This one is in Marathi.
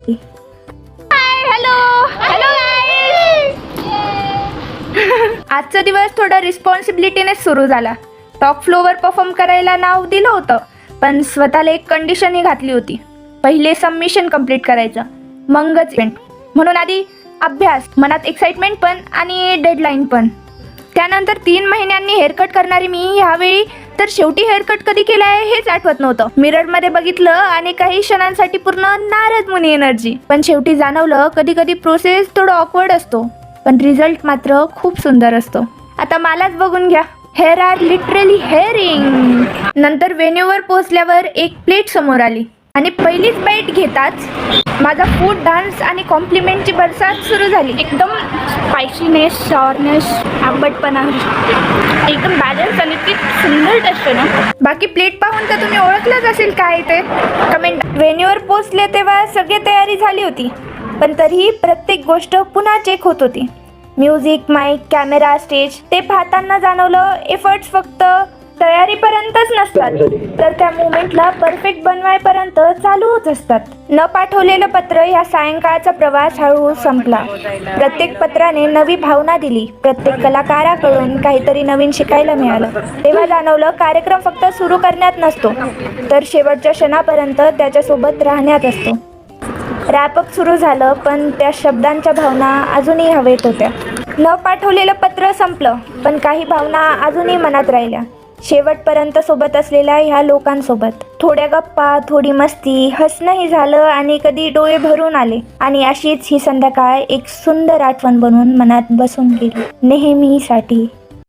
Hello hello guys. आजचा दिवस थोडा रिस्पॉन्सिबिलिटीने सुरू झाला. टॉप फ्लोवर परफॉर्म करायला नाव दिलं होतं, पण स्वतःला एक कंडिशनही घातली होती. पहिले सबमिशन कंप्लीट करायचं, मगच इव्हेंट. म्हणून आधी अभ्यास, मनात एक्साइटमेंट पण आणि डेडलाईन पण. त्यानंतर 3 महिन्यांनी हेअरकट करणारी मी ह्यावेळी तर शेवटी हेअरकट कधी केलं आहे हेच आठवत नव्हतं. मिररमध्ये बघितलं आणि काही क्षणांसाठी पूर्ण नारद मुनी एनर्जी. पण शेवटी जाणवलं कधी कधी प्रोसेस थोडं ऑकवर्ड असतो, पण रिझल्ट मात्र खूप सुंदर असतो. आता मलाच बघून घ्या. Here are literally hearing. नंतर व्हेन्यूवर पोहोचल्यावर एक प्लेट समोर आली आणि पहिलीच बाईट घेताच माझा फूड डान्स आणि कॉम्प्लिमेंटची बरसात सुरू झाली. एकदम स्पायसीनेस, शॉर्नेस, आंबटपणा, एकदम बॅलन्स आणि ती सुंदर टेस्ट आहे ना. बाकी प्लेट पाहून तर तुम्ही ओळखलंच असेल काय ते. कमेंट. व्हेन्यूवर पोहोचले तेव्हा सगळी तयारी झाली होती, पण तरीही प्रत्येक गोष्ट पुन्हा चेक होत होती. Music, mic, camera, stage. ते पाहताना जाणवलं एफर्ट्स फक्त तयारीपर्यंतच नसतात, तर त्या मुवमेंटला परफेक्ट बनवायपर्यंत चालू होत असतात. न पाठवलेलं पत्र या सायंकाळचा प्रवास हळूहळू संपला. प्रत्येक पत्राने नवी भावना दिली. प्रत्येक कलाकाराकडून काहीतरी नवीन शिकायला मिळालं. तेव्हा जाणवलं कार्यक्रम फक्त सुरू करण्यात नसतो, तर शेवटच्या क्षणापर्यंत त्याच्यासोबत राहण्यात असतो. रॅपअप सुरू झालं, पण त्या शब्दांच्या भावना अजूनही हवेत होत्या. न पाठवलेलं पत्र संपलं, पण काही भावना अजूनही मनात राहिल्या. शेवटपर्यंत सोबत असलेल्या ह्या लोकांसोबत. थोड्या गप्पा, थोडी मस्ती, हसणंही झालं आणि कधी डोळे भरून आले. आणि अशीच ही संध्याकाळ एक सुंदर आठवण बनवून मनात बसून गेली नेहमीसाठी.